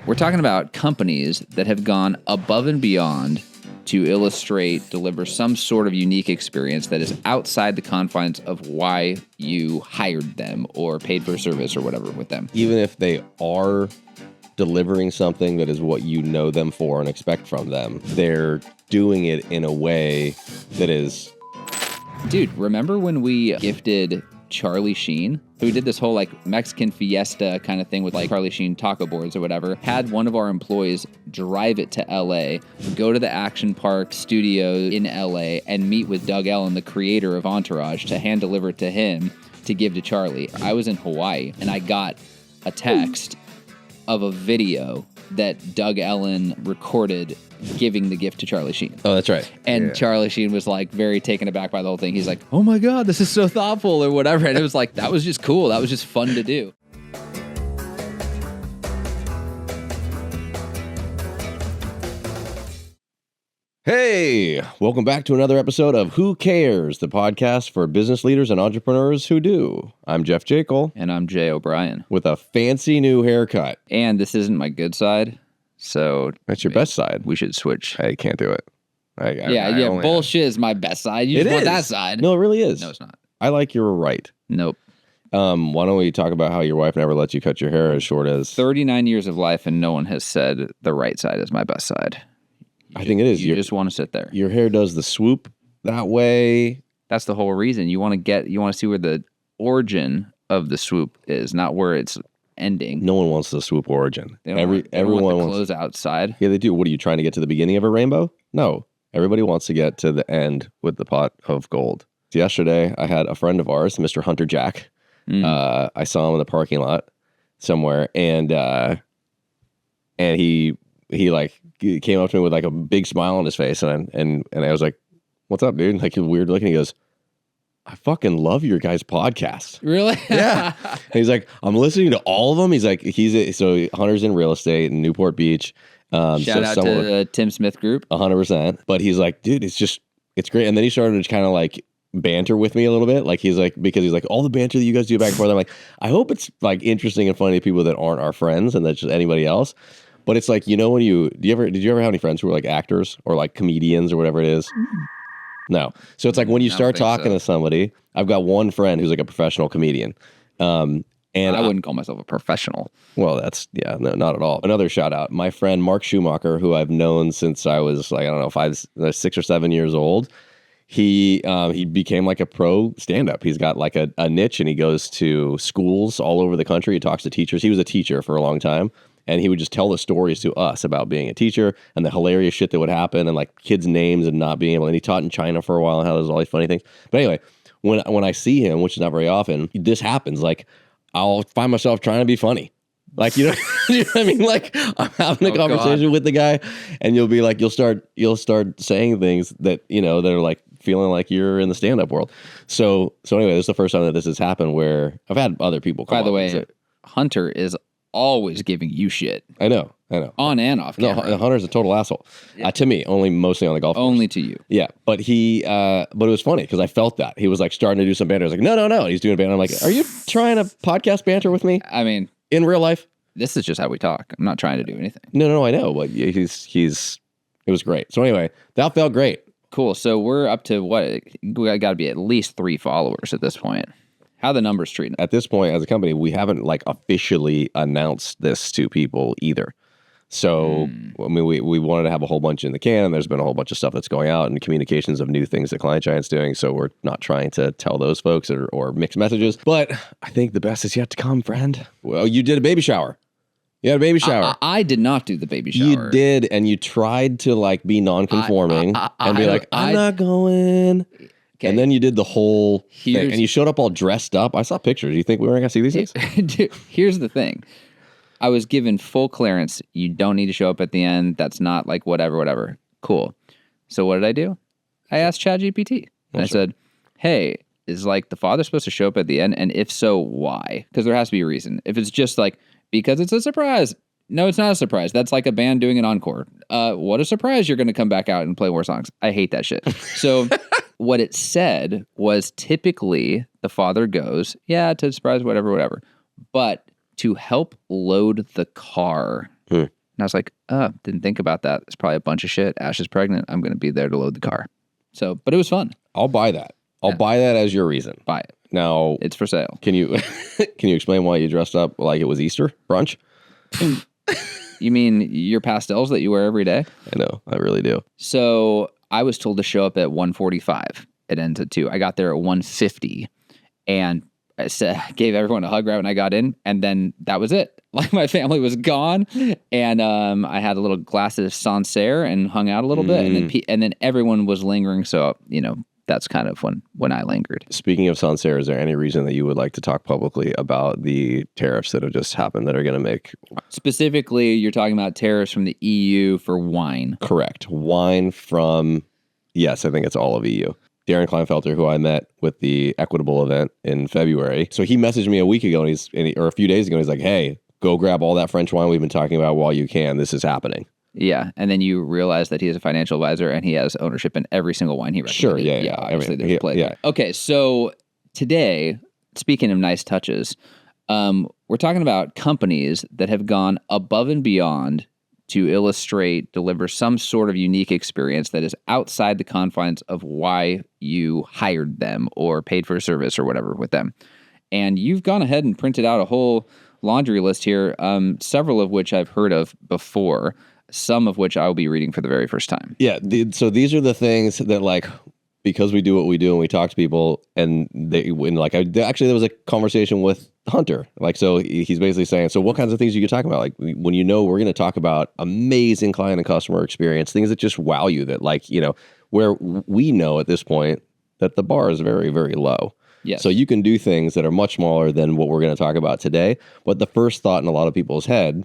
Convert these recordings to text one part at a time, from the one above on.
We're talking about companies that have gone above and beyond to illustrate, deliver some sort of unique experience that is outside the confines of why you hired them or paid for a service or whatever with them. Even if they are delivering something that is what you know them for and expect from them, they're doing it in a way that is... Dude, remember when we gifted Charlie Sheen, who did this whole like Mexican fiesta kind of thing with like Charlie Sheen taco boards or whatever, had one of our employees drive it to LA, go to the Action Park studios in LA and meet with Doug Ellen, the creator of Entourage, to hand deliver it to him to give to Charlie. I was in Hawaii and I got a text of a video that Doug Ellen recorded giving the gift to Charlie Sheen. Oh, that's right. And yeah. Charlie Sheen was like very taken aback by the whole thing. He's like, oh my God, this is so thoughtful or whatever. And it was like, that was just cool. That was just fun to do. Hey, welcome back to another episode of Who Cares, the podcast for business leaders and entrepreneurs who do. I'm Jeff Jekyll. And I'm Jay O'Brien. With a fancy new haircut. And this isn't my good side, so... That's your best side. We should switch. I can't do it. Bullshit is my best side. You just want that side. No, it really is. No, it's not. I like your right. Nope. Why don't we talk about how your wife never lets you cut your hair as short as... 39 years of life and no one has said the right side is my best side. I think it is. You just want to sit there. Your hair does the swoop that way. That's the whole reason. You want to see where the origin of the swoop is, not where it's ending. No one wants the swoop origin. Everyone wants the close outside. Yeah, they do. What are you trying to get to the beginning of a rainbow? No. Everybody wants to get to the end with the pot of gold. Yesterday, I had a friend of ours, Mr. Hunter Jack. I saw him in the parking lot somewhere, and he like came up to me with like a big smile on his face, and I was like, "What's up, dude?" Like, weird looking. He goes, "I fucking love your guys' podcast." Really? Yeah. And he's like, "I'm listening to all of them." He's like, so Hunter's in real estate in Newport Beach. Shout out to the Tim Smith group. 100%. But he's like, "Dude, it's great." And then he started to kind of like banter with me a little bit, because he's like, all the banter that you guys do back and forth. I'm like, I hope it's like interesting and funny to people that aren't our friends and that's just anybody else. But it's like, did you ever have any friends who were like actors or like comedians or whatever it is? No. So it's like when you start talking to somebody, I've got one friend who's like a professional comedian. And I wouldn't call myself a professional. Well, no, not at all. Another shout out, my friend Mark Schumacher, who I've known since I was like, I don't know, 6 or 7 years old. He became like a pro stand-up. He's got like a niche, and he goes to schools all over the country. He talks to teachers. He was a teacher for a long time. And he would just tell the stories to us about being a teacher and the hilarious shit that would happen and like kids' names and not being able. And he taught in China for a while and how there's all these funny things. But anyway, when I see him, which is not very often, this happens. Like I'll find myself trying to be funny. Like, you know what I mean? Like I'm having a conversation with the guy, and you'll be like, you'll start saying things that, that are like feeling like you're in the stand-up world. So anyway, this is the first time that this has happened where I've had other people come. By the way, Hunter is always giving you shit. I know. On and off camera. No, Hunter's a total asshole. Yeah. To me, mostly on the golf course. Only to you. Yeah, but but it was funny because I felt that. He was like starting to do some banter. I was like, no. He's doing banter. I'm like, are you trying to podcast banter with me? I mean, in real life? This is just how we talk. I'm not trying to do anything. No, I know. But it was great. So anyway, that felt great. Cool. So we're up to what? We got to be at least 3 followers at this point. How are the numbers treating? At this point, as a company, we haven't like officially announced this to people either. So, I mean, we wanted to have a whole bunch in the can. There's been a whole bunch of stuff that's going out and communications of new things that Client Giant's doing. So we're not trying to tell those folks or mix messages. But I think the best is yet to come, friend. Well, you did a baby shower. You had a baby shower. I did not do the baby shower. You did, and you tried to like be non-conforming and be like, I'm not going. Okay. And then you did the whole thing, and you showed up all dressed up. I saw pictures. Do you think we were going to see these things? Dude, here's the thing. I was given full clearance. You don't need to show up at the end. That's not like whatever. Cool. So what did I do? I asked ChatGPT. And I said, hey, is like the father supposed to show up at the end? And if so, why? Because there has to be a reason. If it's just like, because it's a surprise. No, it's not a surprise. That's like a band doing an encore. What a surprise you're going to come back out and play more songs. I hate that shit. So what it said was typically the father goes, yeah, to surprise, whatever. But to help load the car And I was like, oh, didn't think about that. It's probably a bunch of shit. Ash is pregnant. I'm going to be there to load the car. So, but it was fun. I'll buy that. I'll buy that as your reason. Buy it. Now, it's for sale. Can you explain why you dressed up like it was Easter brunch? You mean your pastels that you wear every day? I know. I really do. So I was told to show up at 1:45. It ends at 2. I got there at 1:50 and I gave everyone a hug right when I got in. And then that was it. Like my family was gone. And I had a little glass of Sancerre and hung out a little bit. And then everyone was lingering. So, that's kind of when I lingered. Speaking of Sancerre, is there any reason that you would like to talk publicly about the tariffs that have just happened that are going to make... Specifically, you're talking about tariffs from the EU for wine. Correct. Wine from, yes, I think it's all of EU. Darren Kleinfelter, who I met with the Equitable event in February. So he messaged me a week ago, or a few days ago, and he's like, hey, go grab all that French wine we've been talking about while you can. This is happening. Yeah, and then you realize that he is a financial advisor and he has ownership in every single wine he recommended. Sure, yeah. Obviously, there's play there. Okay, so today, speaking of nice touches, we're talking about companies that have gone above and beyond to deliver some sort of unique experience that is outside the confines of why you hired them or paid for a service or whatever with them. And you've gone ahead and printed out a whole laundry list here, several of which I've heard of before. Some of which I will be reading for the very first time. Yeah, so these are the things that, because we do what we do and we talk to people, and there was a conversation with Hunter. So he's basically saying, so what kinds of things you could talk about? When we're going to talk about amazing client and customer experience, things that just wow you, that where we know at this point that the bar is very, very low. Yes. So you can do things that are much smaller than what we're going to talk about today. But the first thought in a lot of people's head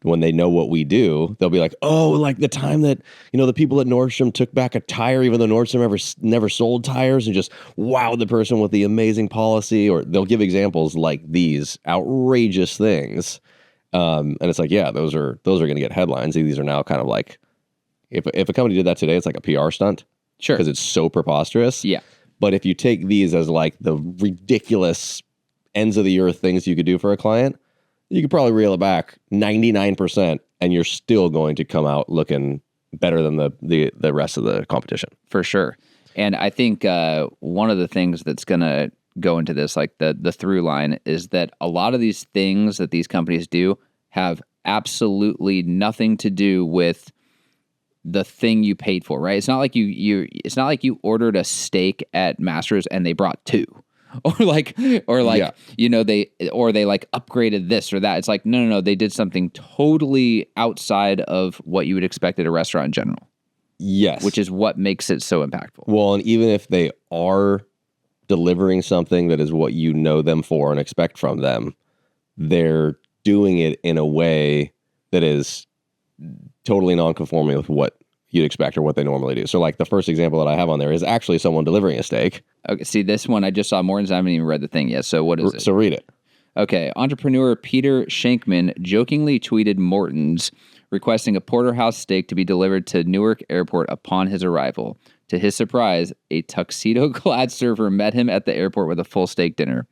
when they know what we do, they'll be like, oh, like the time that, the people at Nordstrom took back a tire, even though Nordstrom never sold tires, and just wowed the person with the amazing policy. Or they'll give examples like these outrageous things. And it's like, yeah, those are going to get headlines. These are now kind of like, if a company did that today, it's like a PR stunt. Sure. Because it's so preposterous. Yeah. But if you take these as like the ridiculous ends of the earth things you could do for a client, you could probably reel it back 99%, and you're still going to come out looking better than the rest of the competition. For sure. And I think one of the things that's going to go into this, like the through line, is that a lot of these things that these companies do have absolutely nothing to do with the thing you paid for, right? It's not like it's not like you ordered a steak at Masters and they brought 2. Or they upgraded this or that. It's like, no, they did something totally outside of what you would expect at a restaurant in general. Yes. Which is what makes it so impactful. Well, and even if they are delivering something that is what you know them for and expect from them, they're doing it in a way that is totally non-conforming with what you'd expect or what they normally do. So the first example that I have on there is actually someone delivering a steak. Okay, see, this one I just saw Morton's. I haven't even read the thing yet. So what is it? So read it. Okay, entrepreneur Peter Shankman jokingly tweeted Morton's requesting a porterhouse steak to be delivered to Newark Airport upon his arrival. To his surprise, a tuxedo-clad server met him at the airport with a full steak dinner.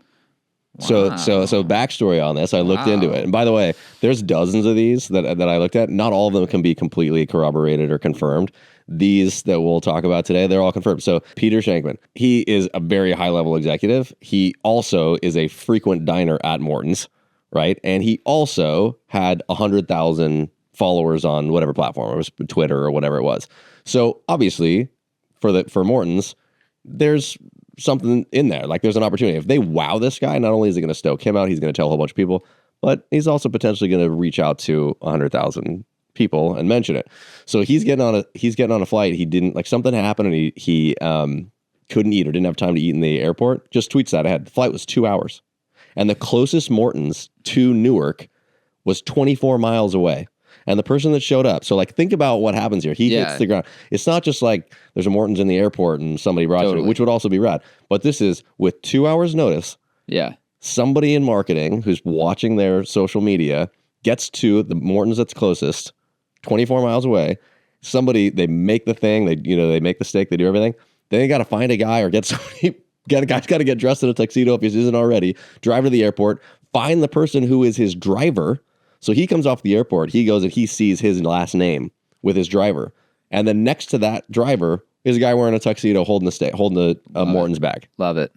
Wow. So backstory on this, I looked into it. And by the way, there's dozens of these that I looked at. Not all of them can be completely corroborated or confirmed. These that we'll talk about today, they're all confirmed. So Peter Shankman, he is a very high-level executive. He also is a frequent diner at Morton's, right? And he also had 100,000 followers on whatever platform. It was Twitter or whatever it was. So obviously, for Morton's, there's something in there. There's an opportunity. If they wow this guy, not only is he going to stoke him out, he's going to tell a whole bunch of people, but he's also potentially going to reach out to 100,000 people and mention it. So he's getting on a flight. He didn't something happened and he couldn't eat or didn't have time to eat in the airport. Just tweets that ahead. The flight was 2 hours, and the closest Morton's to Newark was 24 miles away. And the person that showed up, so think about what happens here. He hits the ground. It's not just there's a Morton's in the airport and somebody brought it, which would also be rad. But this is with 2 hours notice. Yeah. Somebody in marketing who's watching their social media gets to the Morton's that's closest, 24 miles away. They make the thing, they make the steak, they do everything. Then they got to find a guy or get somebody, a guy's got to get dressed in a tuxedo if he isn't already, drive to the airport, find the person who is his driver. So he comes off the airport, he goes and he sees his last name with his driver. And then next to that driver is a guy wearing a tuxedo holding a Morton's bag. Love it.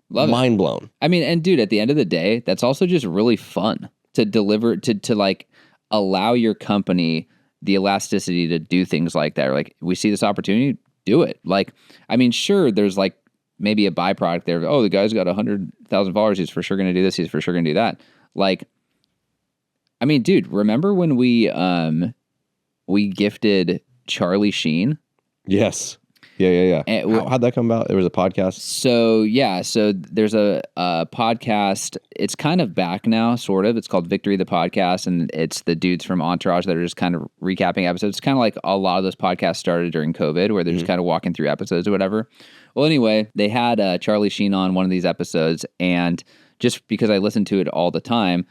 Love Mind it. blown. I mean, and dude, at the end of the day, that's also just really fun to deliver, to like allow your company the elasticity to do things like that. Or like, we see this opportunity, do it. Like, I mean, sure, there's like maybe a byproduct there. Oh, the guy's got 100,000 followers. He's for sure going to do this. He's for sure going to do that. Like, I mean, dude, remember when we gifted Charlie Sheen? Yes. Yeah. How'd that come about? There was a podcast? So there's a podcast. It's kind of back now, sort of. It's called Victory the Podcast, and it's the dudes from Entourage that are just kind of recapping episodes. It's kind of like a lot of those podcasts started during COVID, where they're just kind of walking through episodes or whatever. Well, anyway, they had Charlie Sheen on one of these episodes, and just because I listened to it all the time,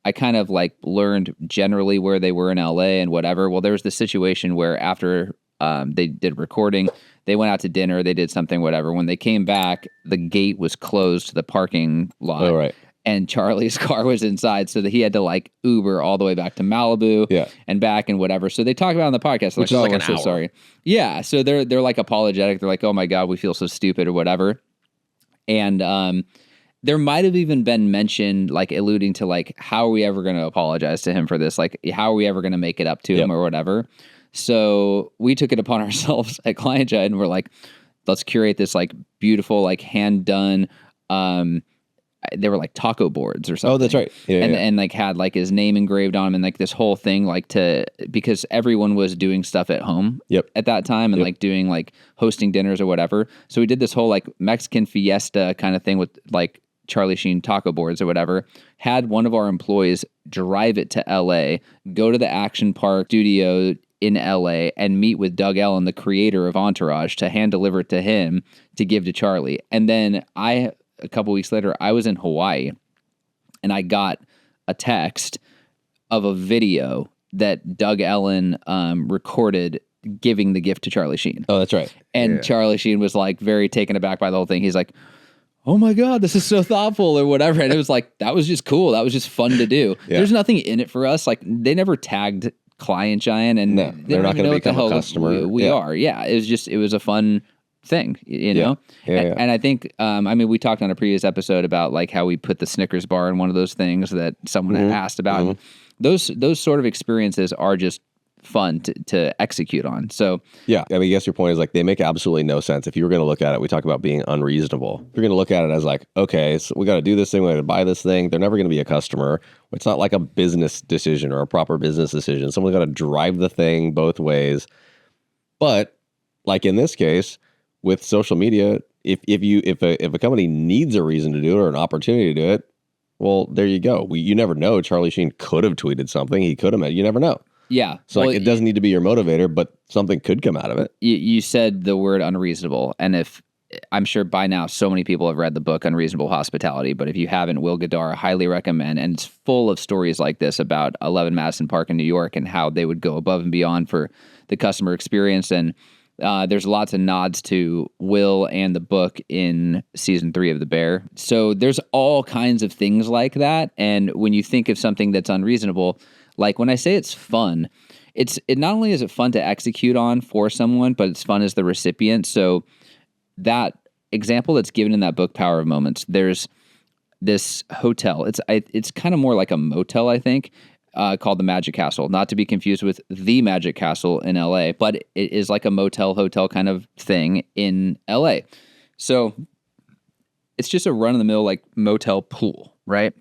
I kind of like learned generally where they were in LA and whatever. Well, there was this situation where after they did recording, they went out to dinner, they did something, whatever. When they came back, the gate was closed to the parking lot. Oh, right. And Charlie's car was inside, so that he had to like Uber all the way back to Malibu and back and whatever. So they talk about it on the podcast. Which is like an hour. So sorry. Yeah. So they're like apologetic. They're like, oh my God, we feel so stupid or whatever. And there might have even been mentioned, like alluding to like, how are we ever going to apologize to him for this? Like, how are we ever going to make it up to him or whatever? So we took it upon ourselves at ClientJet, and we're like, let's curate this like beautiful, like hand done, they were like taco boards or something. Oh, that's right. And like had like his name engraved on them, and like this whole thing, like because everyone was doing stuff at home at that time, and like doing like hosting dinners or whatever. So we did this whole like Mexican fiesta kind of thing with like Charlie Sheen taco boards or whatever. Had one of our employees drive it to LA, go to the Action Park studio in LA and meet with Doug Ellen, the creator of Entourage, to hand deliver it to him to give to Charlie. And then a couple weeks later, I was in Hawaii, and I got a text of a video that Doug Ellen recorded giving the gift to Charlie Sheen. Oh, that's right. And Charlie Sheen was like very taken aback by the whole thing. He's like, oh my God, this is so thoughtful or whatever. And it was like, that was just cool. That was just fun to do. There's nothing in it for us. Like, they never tagged ClientJet, and they're not going to become a customer. We are. Yeah. It was a fun thing, you know? And I think, I mean, we talked on a previous episode about like how we put the Snickers bar in one of those things that someone had asked about. Those sort of experiences are just fun to execute on. So yeah, I mean, I guess your point is like, they make absolutely no sense. If you were going to look at it, we talk about being unreasonable. If you're going to look at it as like, okay, so we got to do this thing, we got to buy this thing, they're never going to be a customer. It's not like a business decision or a proper business decision. Someone's got to drive the thing both ways. But like in this case with social media, if a company needs a reason to do it or an opportunity to do it, well, there you go. You never know. Charlie Sheen could have tweeted something. He could have. You never know. Yeah. So like, it doesn't need to be your motivator, but something could come out of it. You said the word unreasonable. And I'm sure by now so many people have read the book Unreasonable Hospitality, but if you haven't, Will Guidara, highly recommend. And it's full of stories like this about 11 Madison Park in New York and how they would go above and beyond for the customer experience. And there's lots of nods to Will and the book in season 3 of The Bear. So there's all kinds of things like that. And when you think of something that's unreasonable, like when I say it's fun, it not only is it fun to execute on for someone, but it's fun as the recipient. So that example that's given in that book, Power of Moments, there's this hotel. It's kind of more like a motel, I think, called the Magic Castle, not to be confused with the Magic Castle in LA, but it is like a motel hotel kind of thing in LA. So it's just a run-of-the-mill like motel pool, right?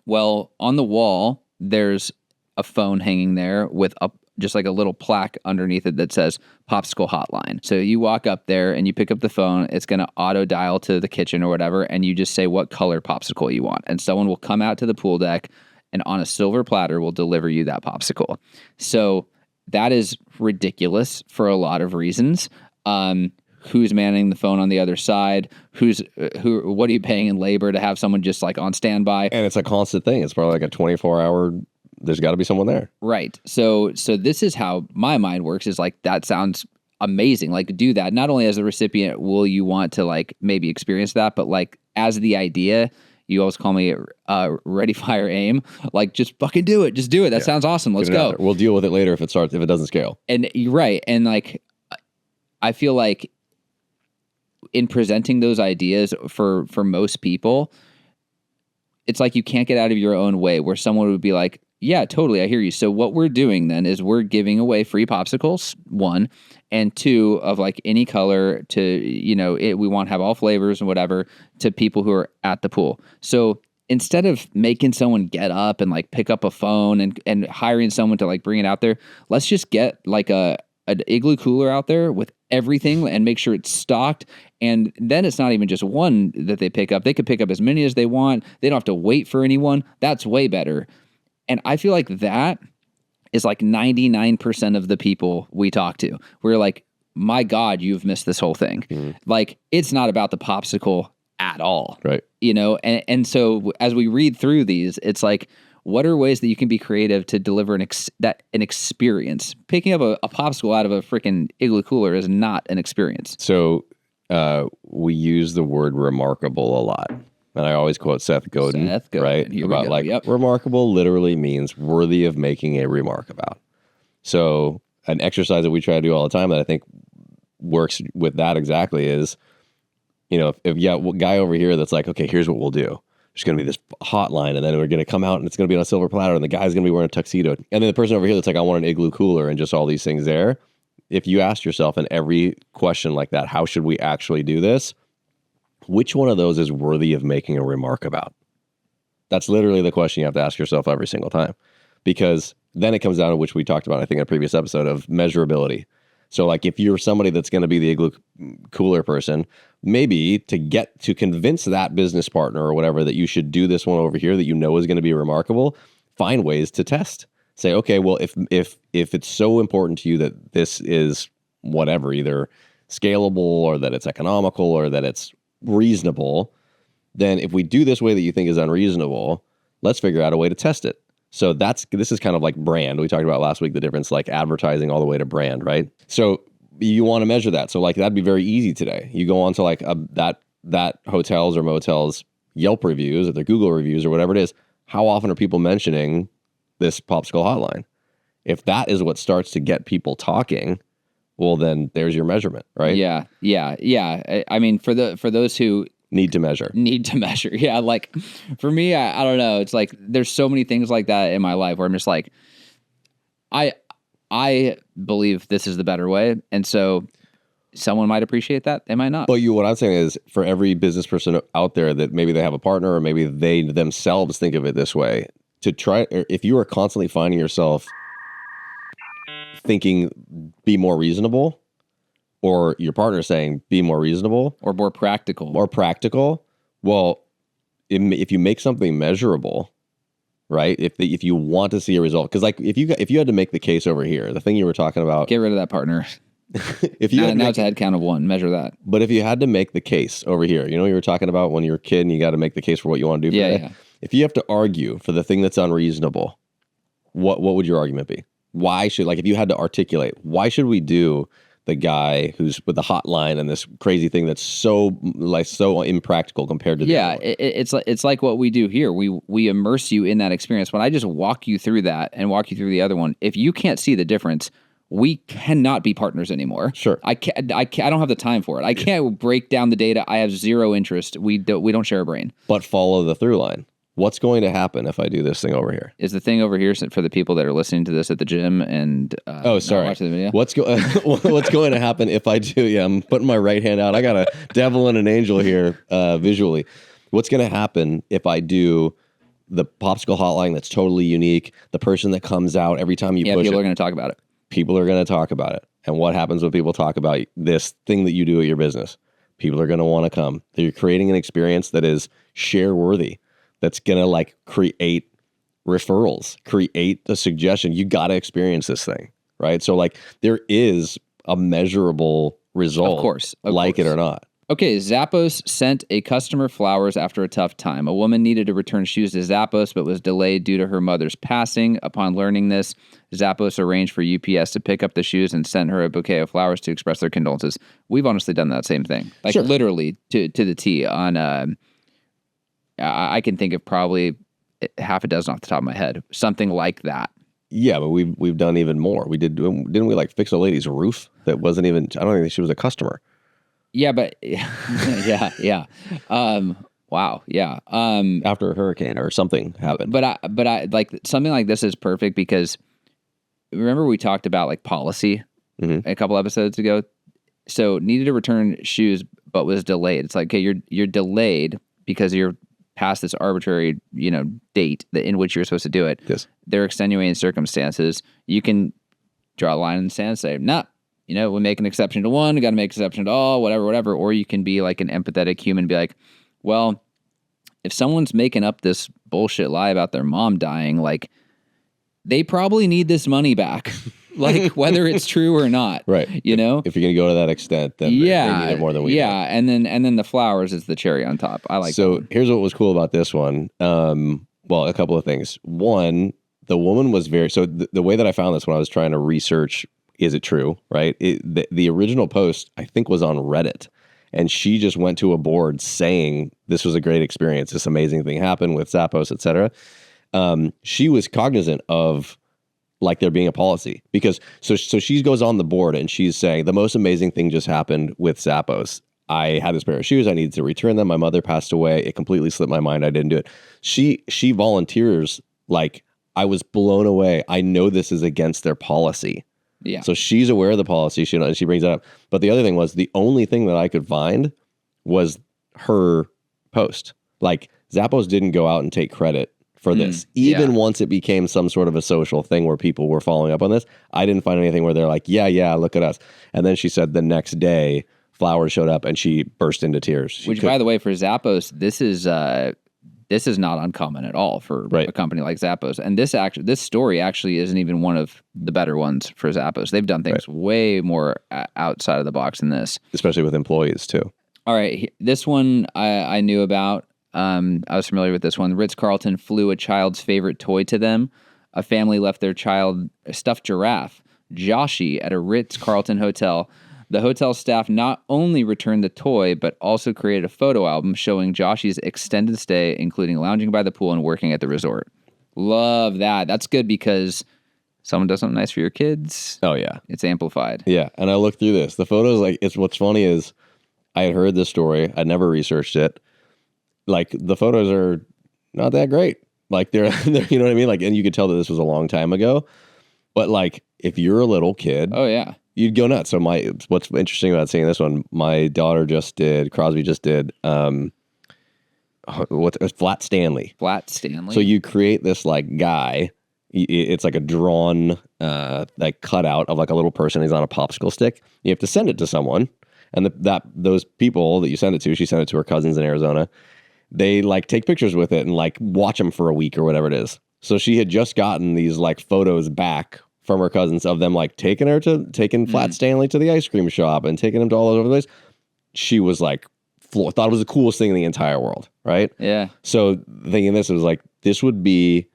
Well, on the wall, there's a phone hanging there with just like a little plaque underneath it that says Popsicle Hotline. So you walk up there and you pick up the phone, it's going to auto dial to the kitchen or whatever, and you just say what color popsicle you want. And someone will come out to the pool deck and on a silver platter will deliver you that popsicle. So that is ridiculous for a lot of reasons. Who's manning the phone on the other side? What are you paying in labor to have someone just like on standby? And it's a constant thing. It's probably like a 24-hour, there's got to be someone there. Right. So this is how my mind works, is like, that sounds amazing. Like, do that. Not only as a recipient will you want to like maybe experience that, but like as the idea, You always call me ready, fire, aim. Like, just fucking do it. Just do it. That sounds awesome. Let's go. We'll deal with it later if it doesn't scale. And you're right. And like, I feel like in presenting those ideas for most people, it's like you can't get out of your own way where someone would be like, yeah, totally, I hear you. So what we're doing then is we're giving away free popsicles, 1, and 2 of like any color to, you know, we want to have all flavors and whatever to people who are at the pool. So instead of making someone get up and like pick up a phone and hiring someone to like bring it out there, let's just get like an igloo cooler out there with everything and make sure it's stocked. And then it's not even just one that they pick up. They could pick up as many as they want. They don't have to wait for anyone. That's way better. And I feel like that is like 99% of the people we talk to. We're like, my God, you've missed this whole thing. Mm. Like, it's not about the popsicle at all. Right. You know, and so as we read through these, it's like, what are ways that you can be creative to deliver an experience? Picking up a popsicle out of a freaking igloo cooler is not an experience. So we use the word remarkable a lot. And I always quote Seth Godin, right? Here about like, remarkable literally means worthy of making a remark about. So an exercise that we try to do all the time that I think works with that exactly is, you know, if guy over here that's like, okay, here's what we'll do. There's going to be this hotline, and then we're going to come out, and it's going to be on a silver platter, and the guy's going to be wearing a tuxedo. And then the person over here that's like, I want an igloo cooler, and just all these things there. If you ask yourself in every question like that, how should we actually do this? Which one of those is worthy of making a remark about? That's literally the question you have to ask yourself every single time. Because then it comes down to, which we talked about, I think, in a previous episode, of measurability. So like if you're somebody that's going to be the igloo cooler person, maybe to convince that business partner or whatever that you should do this one over here that you know is going to be remarkable, find ways to test. Say, okay, well, if it's so important to you that this is whatever, either scalable or that it's economical or that it's reasonable, then if we do this way that you think is unreasonable, let's figure out a way to test it. So this is kind of like brand. We talked about last week the difference, like advertising all the way to brand, right? So you want to measure that. So like that'd be very easy today. You go on to like that hotels or motels Yelp reviews or their Google reviews or whatever it is. How often are people mentioning this popsicle hotline? If that is what starts to get people talking, well, then there's your measurement, right? Yeah. I mean, for those who need to measure. Yeah. Like for me, I don't know. It's like, there's so many things like that in my life where I'm just like, I believe this is the better way. And so someone might appreciate that. They might not. But what I'm saying is, for every business person out there that maybe they have a partner or maybe they themselves think of it this way, to try, if you are constantly finding yourself thinking, be more reasonable, or your partner saying, be more reasonable. Or more practical. Well, if you make something measurable, right? If you want to see a result, because like if you had to make the case over here, the thing you were talking about, get rid of that partner. Now it's a head count of 1. Measure that. But if you had to make the case over here, you know, you were talking about when you're a kid and you got to make the case for what you want to do. Yeah. If you have to argue for the thing that's unreasonable, what would your argument be? Why should, like, if you had to articulate, why should we do the guy who's with the hotline and this crazy thing that's so impractical compared to it's like what we do here. We immerse you in that experience. When I just walk you through that and walk you through the other one, if you can't see the difference, we cannot be partners anymore. Sure. I don't have the time for it. I can't break down the data. I have zero interest. We don't share a brain. But follow the through line. What's going to happen if I do this thing over here? Is the thing over here for the people that are listening to this at the gym and watching the video? What's going to happen if I do? Yeah, I'm putting my right hand out. I got a devil and an angel here visually. What's going to happen if I do the popsicle hotline that's totally unique? The person that comes out every time you push it. People are going to talk about it. People are going to talk about it. And what happens when people talk about this thing that you do at your business? People are going to want to come. You're creating an experience that is share worthy. That's going to like create referrals, create a suggestion. You got to experience this thing, right? So like there is a measurable result, of course. It or not. Okay, Zappos sent a customer flowers after a tough time. A woman needed to return shoes to Zappos, but was delayed due to her mother's passing. Upon learning this, Zappos arranged for UPS to pick up the shoes and send her a bouquet of flowers to express their condolences. We've honestly done that same thing, like literally to the T on I can think of probably half a dozen off the top of my head, something like that. Yeah, but we've done even more. Didn't we like fix a lady's roof that wasn't even, I don't think she was a customer. Yeah, but yeah. Wow, yeah. After a hurricane or something happened. But I like something like this is perfect because remember we talked about like policy a couple episodes ago. So needed to return shoes, but was delayed. It's like, okay, you're delayed because you're past this arbitrary, date in which you're supposed to do it. Yes. There are extenuating circumstances. You can draw a line in the sand and say, nah, we make an exception to one, we got to make an exception to all, whatever. Or you can be like an empathetic human, be like, well, if someone's making up this bullshit lie about their mom dying, like, they probably need this money back. Like, whether it's true or not. Right. If you're going to go to that extent, then they need it more than we do. Yeah, and then the flowers is the cherry on top. I like So that. Here's what was cool about this one. Well, a couple of things. One, the woman was the way that I found this when I was trying to research, is it true, right? The original post, I think, was on Reddit. And she just went to a board saying this was a great experience. This amazing thing happened with Zappos, et cetera. She was cognizant of like there being a policy because so she goes on the board and she's saying the most amazing thing just happened with Zappos. I had this pair of shoes. I needed to return them. My mother passed away. It completely slipped my mind. I didn't do it. She volunteers like I was blown away. I know this is against their policy. Yeah. So she's aware of the policy. She brings it up. But the other thing was the only thing that I could find was her post. Like Zappos didn't go out and take credit for this. Even once it became some sort of a social thing where people were following up on this, I didn't find anything where they're like, yeah, look at us. And then she said the next day, flowers showed up and she burst into tears. By the way, for Zappos, this is not uncommon at all for a company like Zappos. And this story actually isn't even one of the better ones for Zappos. They've done things way more outside of the box than this. Especially with employees too. All right. This one I knew about. I was familiar with this one. Ritz-Carlton flew a child's favorite toy to them. A family left their child a stuffed giraffe, Joshi, at a Ritz-Carlton hotel. The hotel staff not only returned the toy, but also created a photo album showing Joshi's extended stay, including lounging by the pool and working at the resort. Love that. That's good because someone does something nice for your kids. Oh, yeah. It's amplified. Yeah, and I looked through this. The photos, like, what's funny is I had heard this story. I'd never researched it. Like, the photos are not that great. Like, they're you know what I mean? Like, and you could tell that this was a long time ago. But, like, if you're a little kid... Oh, yeah. You'd go nuts. So what's interesting about seeing this one, my daughter Crosby just did, Flat Stanley. Flat Stanley? So you create this, like, guy. It's like a drawn, like, cutout of, like, a little person. He's on a popsicle stick. You have to send it to someone. And those people that you send it to, she sent it to her cousins in Arizona. They, like, take pictures with it and, like, watch them for a week or whatever it is. So she had just gotten these, like, photos back from her cousins of them, like, taking Flat Stanley to the ice cream shop and taking him to all over the place. She was like, thought it was the coolest thing in the entire world, right? Yeah. So thinking this was like, this would be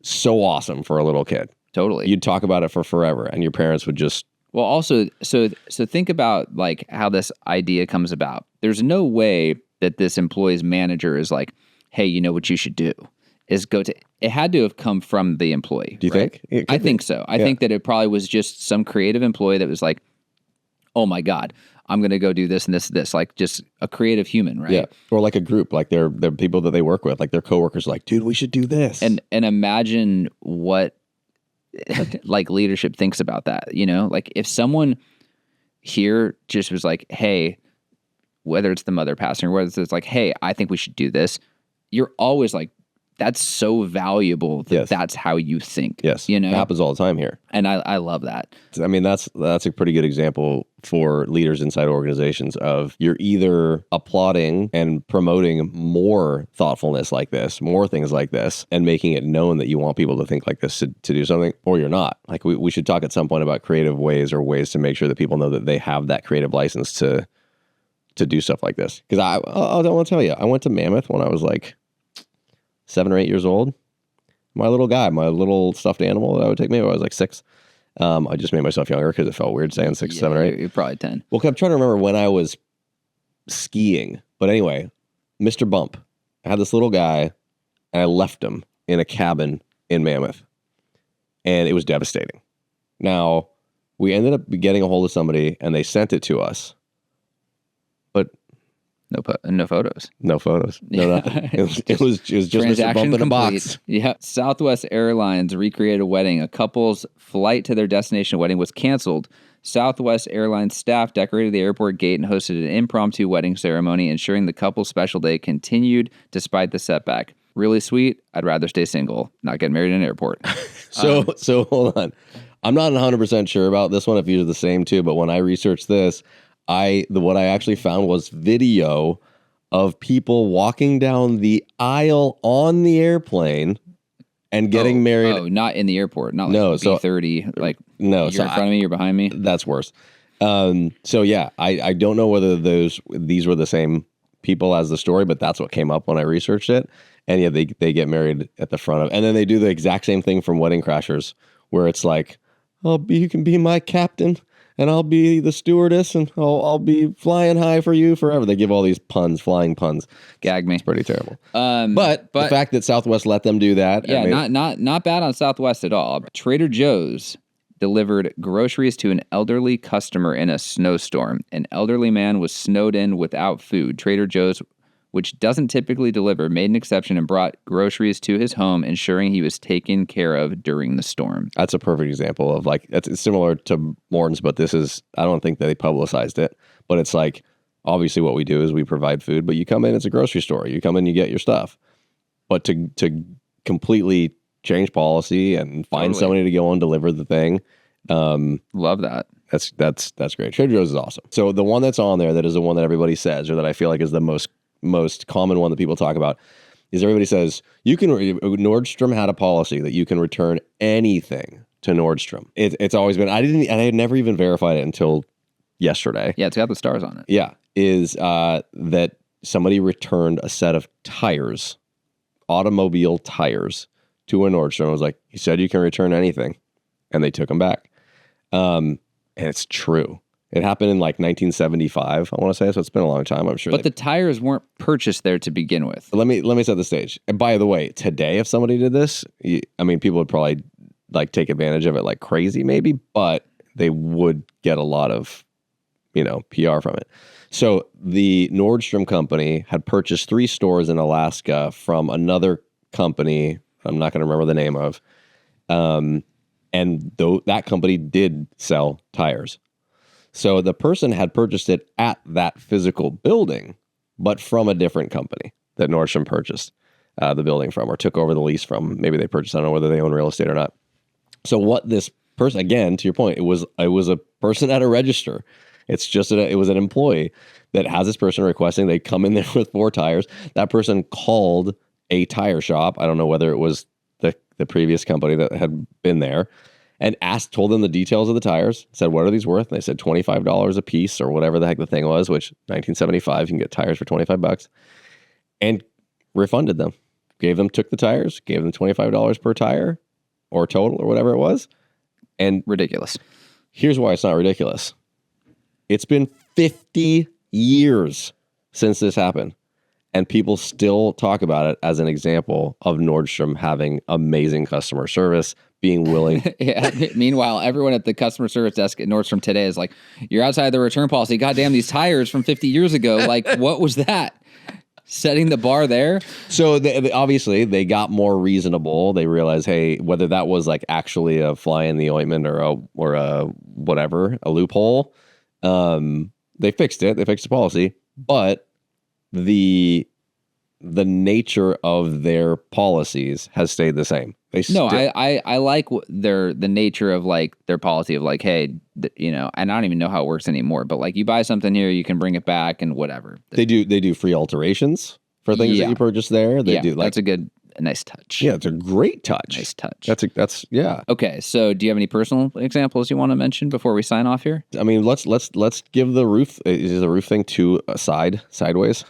so awesome for a little kid. Totally. You'd talk about it for forever, and your parents would just... Well, also, so think about, like, how this idea comes about. There's no way that this employee's manager is like, hey, you know what you should do? Is go to... It had to have come from the employee. Do you think? I think so. I think that it probably was just some creative employee that was like, oh my God, I'm going to go do this and this, like just a creative human, right? Yeah. Or like a group, like they're people that they work with, like their coworkers, like, dude, we should do this. And imagine what like leadership thinks about that, like if someone here just was like, hey, whether it's the mother passing or whether it's like, hey, I think we should do this. You're always like, that's so valuable that that's how you think. Yes. It happens all the time here. And I love that. I mean, that's a pretty good example for leaders inside organizations of you're either applauding and promoting more thoughtfulness like this, more things like this, and making it known that you want people to think like this to do something, or you're not. Like we should talk at some point about creative ways or ways to make sure that people know that they have that creative license to do stuff like this. Because I don't want to tell you, I went to Mammoth when I was like 7 or 8 years old. My little guy, my little stuffed animal that I would take me when I was like 6. I just made myself younger because it felt weird saying 6, 7, or 8. You're probably 10. Well, I'm trying to remember when I was skiing. But anyway, Mr. Bump I had this little guy, and I left him in a cabin in Mammoth, and it was devastating. Now, we ended up getting a hold of somebody, and they sent it to us, but no photos. no photos, no nothing. It was just Mr. Bump in a box. Yeah. Southwest Airlines recreated a wedding. A couple's flight to their destination wedding was canceled. Southwest Airlines staff decorated the airport gate and hosted an impromptu wedding ceremony, ensuring the couple's special day continued despite the setback. Really sweet. I'd rather stay single, not get married in an airport. So hold on. I'm not 100% sure about this one if you're the same too, but when I researched this, what I actually found was video of people walking down the aisle on the airplane and getting married. Oh, not in the airport. Not like B-30. Like, no, you're in front of me, you're behind me. That's worse. So yeah, I don't know whether these were the same people as the story, but that's what came up when I researched it. And yeah, they get married at the front of, and then they do the exact same thing from Wedding Crashers, where it's like, you can be my captain, and I'll be the stewardess, and I'll be flying high for you forever. They give all these flying puns. Gag me. It's pretty terrible. But the fact that Southwest let them do that. Yeah, not bad on Southwest at all. Trader Joe's delivered groceries to an elderly customer in a snowstorm. An elderly man was snowed in without food. Trader Joe's, which doesn't typically deliver, made an exception and brought groceries to his home, ensuring he was taken care of during the storm. That's a perfect example of it's similar to Morton's, but this is, I don't think that they publicized it, but it's like, obviously what we do is we provide food, but you come in, it's a grocery store. You come in, you get your stuff. But to completely change policy and find somebody to go and deliver the thing. Love that. That's great. Trader Joe's is awesome. So the one that's on there that is the one that everybody says, or that I feel like is the most common one that people talk about, is everybody says Nordstrom had a policy that you can return anything to Nordstrom. It's always been, I had never even verified it until yesterday. Yeah, it's got the stars on it. Yeah, is that somebody returned a set of tires, automobile tires, to a Nordstrom. I was like, you said you can return anything, and they took them back. And it's true. It happened in like 1975, I want to say, so it's been a long time, I'm sure. But the tires weren't purchased there to begin with. Let me set the stage. And by the way, today, if somebody did this, people would probably like take advantage of it like crazy, maybe, but they would get a lot of, PR from it. So the Nordstrom company had purchased 3 stores in Alaska from another company I'm not going to remember the name of, and though that company did sell tires. So the person had purchased it at that physical building, but from a different company that Nordstrom purchased the building from, or took over the lease from. Maybe they purchased, I don't know whether they own real estate or not. So what this person, again, to your point, it was a person at a register. It's just it was an employee that has this person requesting they come in there with 4 tires. That person called a tire shop. I don't know whether it was the previous company that had been there, and told them the details of the tires, said, what are these worth? And they said $25 a piece, or whatever the heck the thing was, which 1975, you can get tires for $25, and refunded them. Took the tires, gave them $25 per tire, or total, or whatever it was. And ridiculous. Here's why it's not ridiculous. It's been 50 years since this happened, and people still talk about it as an example of Nordstrom having amazing customer service, being willing. Yeah. Meanwhile, everyone at the customer service desk at Nordstrom today is like, you're outside the return policy. Goddamn, these tires from 50 years ago. Like, what was that? Setting the bar there. So obviously they got more reasonable. They realized, hey, whether that was like actually a fly in the ointment or a whatever, a loophole, they fixed it. They fixed the policy, but the nature of their policies has stayed the same. I like the nature of like their policy of like, hey, and I don't even know how it works anymore, but like you buy something here, you can bring it back and whatever. They do free alterations for things that you purchase there. They do like, that's a nice touch. Yeah, it's a great touch. Nice touch. That's yeah. Okay, so do you have any personal examples you want to mention before we sign off here? I mean, let's give the roof. Is the roof thing sideways?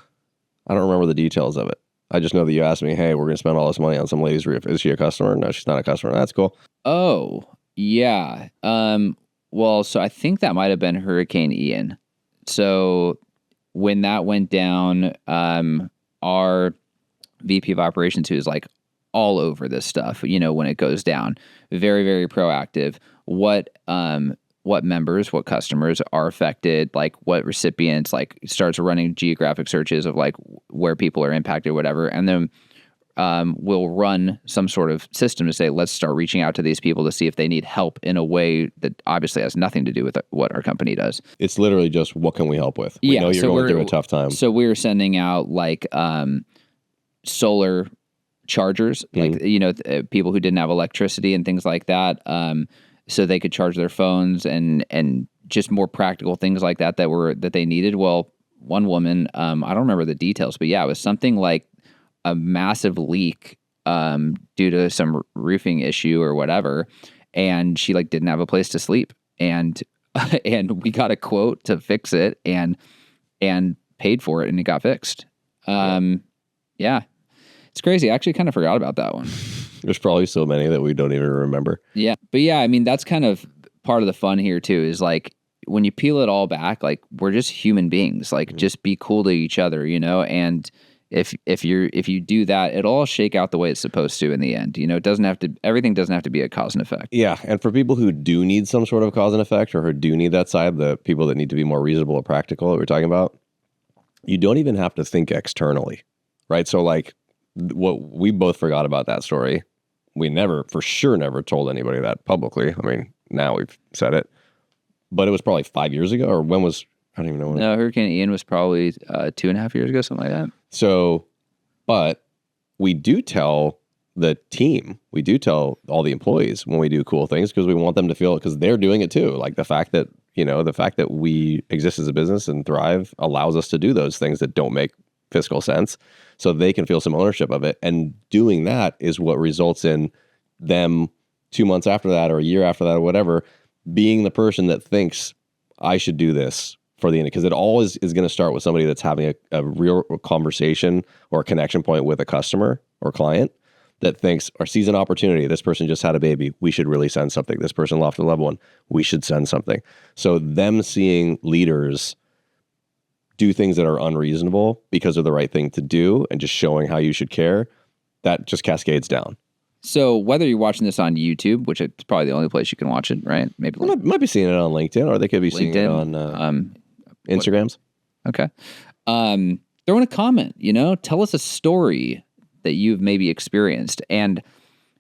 I don't remember the details of it. I just know that you asked me, hey, we're going to spend all this money on some lady's roof. Is she a customer? No, she's not a customer. That's cool. Oh, yeah. Well, so I think that might have been Hurricane Ian. So when that went down, our VP of operations who is like all over this stuff, when it goes down. Very, very proactive. What members, what customers are affected, like what recipients, like starts running geographic searches of like where people are impacted, whatever. And then we'll run some sort of system to say, let's start reaching out to these people to see if they need help in a way that obviously has nothing to do with what our company does. It's literally just, what can we help with? We know you're going through a tough time. So we're sending out like solar chargers, like, people who didn't have electricity and things like that. So they could charge their phones and just more practical things like that they needed. Well, one woman, I don't remember the details, but yeah, it was something like a massive leak due to some roofing issue or whatever, and she like didn't have a place to sleep, and we got a quote to fix it and paid for it, and it got fixed. Yeah, it's crazy. I actually kind of forgot about that one. There's probably so many that we don't even remember. Yeah. But yeah, I mean, that's kind of part of the fun here too, is like when you peel it all back, like we're just human beings, like just be cool to each other, and if you do that, it'll all shake out the way it's supposed to in the end. Everything doesn't have to be a cause and effect. Yeah. And for people who do need some sort of cause and effect, or who do need that side, the people that need to be more reasonable or practical that we're talking about, you don't even have to think externally, right? So like, what we both forgot about that story. We for sure never told anybody that publicly. I mean, now we've said it, but it was probably 5 years ago, or when was, I don't even know when. No, Hurricane Ian was probably 2.5 years ago, something like that. So, but we do tell the team, we do tell all the employees when we do cool things, because we want them to feel it, because they're doing it too. Like the fact that we exist as a business and thrive allows us to do those things that don't make fiscal sense, so they can feel some ownership of it. And doing that is what results in them 2 months after that, or a year after that, or whatever, being the person that thinks, I should do this for the end. Because it always is going to start with somebody that's having a real conversation or a connection point with a customer or client that thinks, or sees an opportunity. This person just had a baby. We should really send something. This person lost a loved one. We should send something. So them seeing leaders do things that are unreasonable because they're the right thing to do, and just showing how you should care, that just cascades down. So whether you're watching this on YouTube, which is probably the only place you can watch it, right? Maybe might be seeing it on LinkedIn, or they could be seeing it on Instagrams. Okay. Throw in a comment, tell us a story that you've maybe experienced. And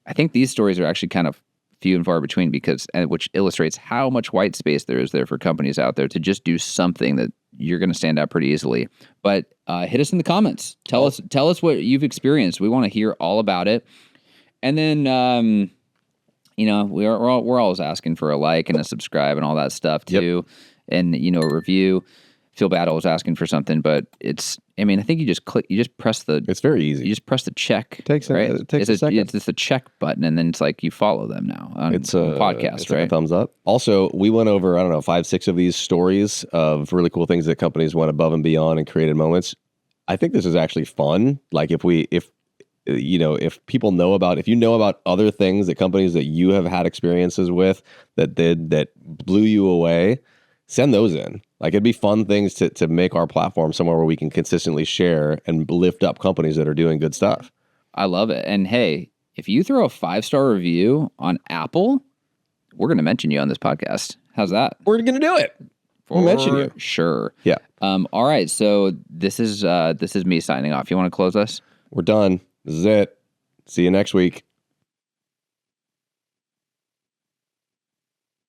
I think these stories are actually kind of few and far between, which illustrates how much white space there is there for companies out there to just do something that you're going to stand out pretty easily. But hit us in the comments. Tell us what you've experienced. We want to hear all about it. And then, we're always asking for a like and a subscribe and all that stuff too. Yep. And, a review. Feel bad I was asking for something, but I think you just press it's very easy. You just press the check. It takes a second. It's just a check button, and then it's like you follow them now on podcast, it's right? Like a thumbs up. Also, we went over, 5, 6 of these stories of really cool things that companies went above and beyond and created moments. I think this is actually fun. Like if people know about other things that companies that you have had experiences with that blew you away, send those in. Like it'd be fun things to make our platform somewhere where we can consistently share and lift up companies that are doing good stuff. I love it. And hey, if you throw a 5-star review on Apple, we're going to mention you on this podcast. How's that? We're going to do it. We'll mention you. Sure. Yeah. All right. So this is me signing off. You want to close us? We're done. This is it. See you next week.